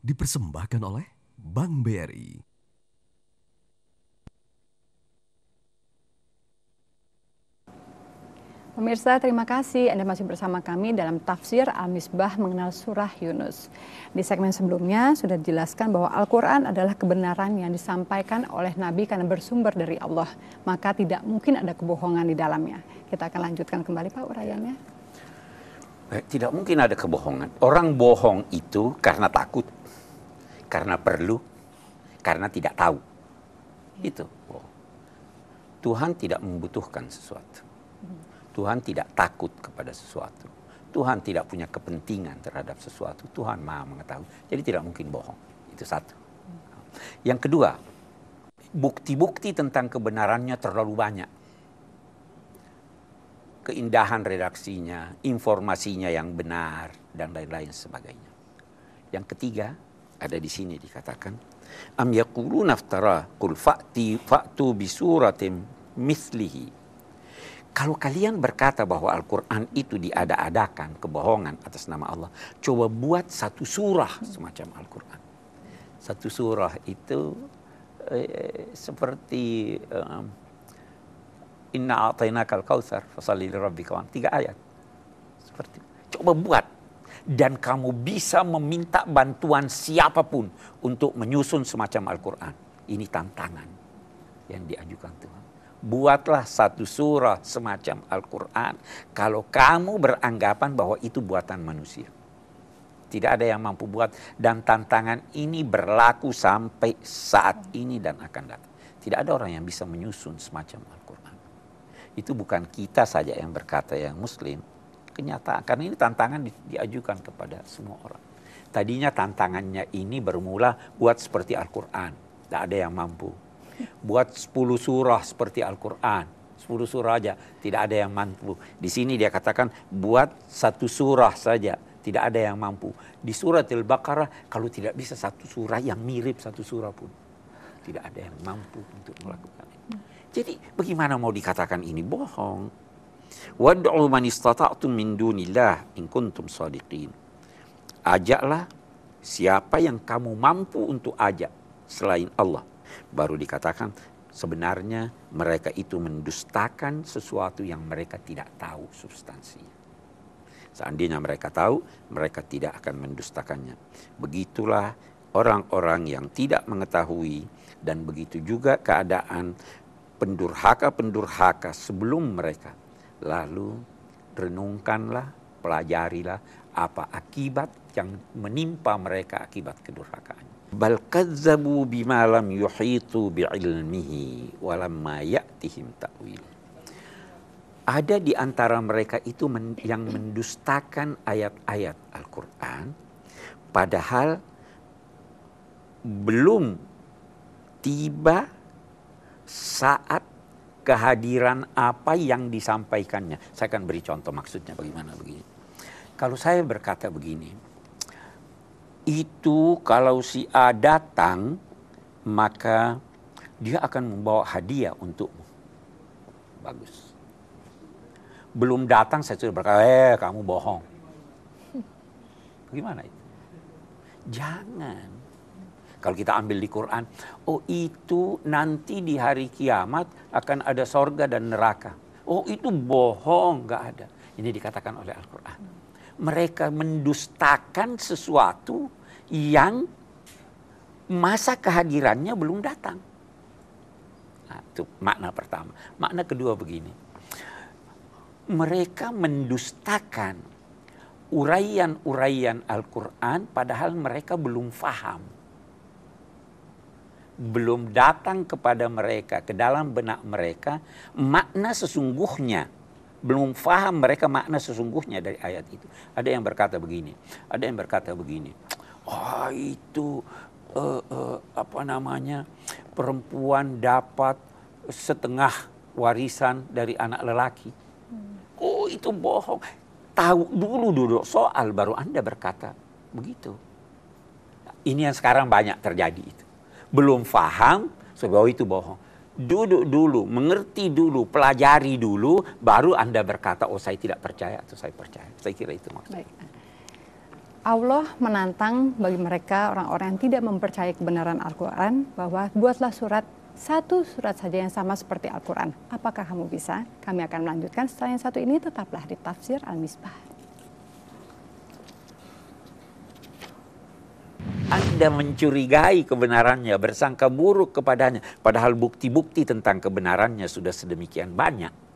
dipersembahkan oleh Bank BRI. Pemirsa, terima kasih Anda masih bersama kami dalam tafsir Al-Misbah mengenal surah Yunus. Di segmen sebelumnya sudah dijelaskan bahwa Al-Quran adalah kebenaran yang disampaikan oleh Nabi karena bersumber dari Allah. Maka tidak mungkin ada kebohongan di dalamnya. Kita akan lanjutkan kembali Pak uraiannya. Tidak mungkin ada kebohongan. Orang bohong itu karena takut, karena perlu, karena tidak tahu. Itu. Tuhan tidak membutuhkan sesuatu. Tuhan tidak takut kepada sesuatu. Tuhan tidak punya kepentingan terhadap sesuatu. Tuhan Maha mengetahui. Jadi tidak mungkin bohong. Itu satu. Yang kedua, bukti-bukti tentang kebenarannya terlalu banyak. Keindahan redaksinya, informasinya yang benar, dan lain-lain sebagainya. Yang ketiga, ada di sini dikatakan, am yaquluna iftara qul fa'tu bi suratin mislihi. Kalau kalian berkata bahwa Al-Quran itu diada-adakan, kebohongan atas nama Allah, coba buat satu surah semacam Al-Quran. Satu surah itu seperti Inna a'tainakal kautsar fasalli lirabbika wanhar, 3 ayat. Seperti coba buat, dan kamu bisa meminta bantuan siapapun untuk menyusun semacam Al-Quran. Ini tantangan yang diajukan Tuhan. Buatlah satu surah semacam Al-Quran kalau kamu beranggapan bahwa itu buatan manusia. Tidak ada yang mampu buat, dan tantangan ini berlaku sampai saat ini dan akan datang. Tidak ada orang yang bisa menyusun semacam Al-Quran. Itu bukan kita saja yang berkata, yang Muslim. Kenyataan, karena ini tantangan diajukan kepada semua orang. Tadinya tantangannya ini bermula buat seperti Al-Quran. Tidak ada yang mampu. Buat 10 surah seperti Al-Quran. 10 surah aja, tidak ada yang mampu. Di sini dia katakan buat satu surah saja, tidak ada yang mampu. Di surat Al-Baqarah, kalau tidak bisa satu surah yang mirip satu surah pun, tidak ada yang mampu untuk melakukan itu. Jadi bagaimana mau dikatakan ini bohong? Wad'u man istata'tum min dunillah in kuntum shadiqin. Ajaklah siapa yang kamu mampu untuk ajak selain Allah. Baru dikatakan sebenarnya mereka itu mendustakan sesuatu yang mereka tidak tahu substansinya. Seandainya mereka tahu, mereka tidak akan mendustakannya. Begitulah orang-orang yang tidak mengetahui, dan begitu juga keadaan pendurhaka-pendurhaka sebelum mereka. Lalu renungkanlah, pelajarilah apa akibat yang menimpa mereka akibat kedurhakaannya. Bal kazzabu bima lam yuhitu bi'ilmihi walamma ya'tihim ta'wil. Ada di antara mereka itu yang mendustakan ayat-ayat Al-Quran, padahal belum tiba saat kehadiran apa yang disampaikannya. Saya akan beri contoh maksudnya bagaimana begini. Kalau saya berkata begini, itu kalau si A datang, maka dia akan membawa hadiah untukmu. Bagus. Belum datang saya sudah berkata, kamu bohong. Bagaimana itu? Jangan. Kalau kita ambil di Quran, oh itu nanti di hari kiamat akan ada sorga dan neraka. Oh itu bohong, nggak ada. Ini dikatakan oleh Al-Quran. Mereka mendustakan sesuatu yang masa kehadirannya belum datang. Nah, itu makna pertama. Makna kedua begini. Mereka mendustakan uraian-uraian Al-Quran padahal mereka belum faham. Belum datang kepada mereka, ke dalam benak mereka, makna sesungguhnya. Belum faham mereka makna sesungguhnya dari ayat itu. Ada yang berkata begini. Oh itu perempuan dapat setengah warisan dari anak lelaki. Oh itu bohong. Tahu dulu soal baru Anda berkata begitu. Ini yang sekarang banyak terjadi itu. Belum faham, sebab itu bohong. Duduk dulu, mengerti dulu, pelajari dulu, baru Anda berkata, oh saya tidak percaya atau saya percaya. Saya kira itu maksudnya. Baik. Allah menantang bagi mereka orang-orang yang tidak mempercayai kebenaran Al-Quran bahwa buatlah satu surat saja yang sama seperti Al-Quran. Apakah kamu bisa? Kami akan melanjutkan setelah yang satu ini, tetaplah di Tafsir Al-Misbah. Anda mencurigai kebenarannya, bersangka buruk kepadanya, padahal bukti-bukti tentang kebenarannya sudah sedemikian banyak.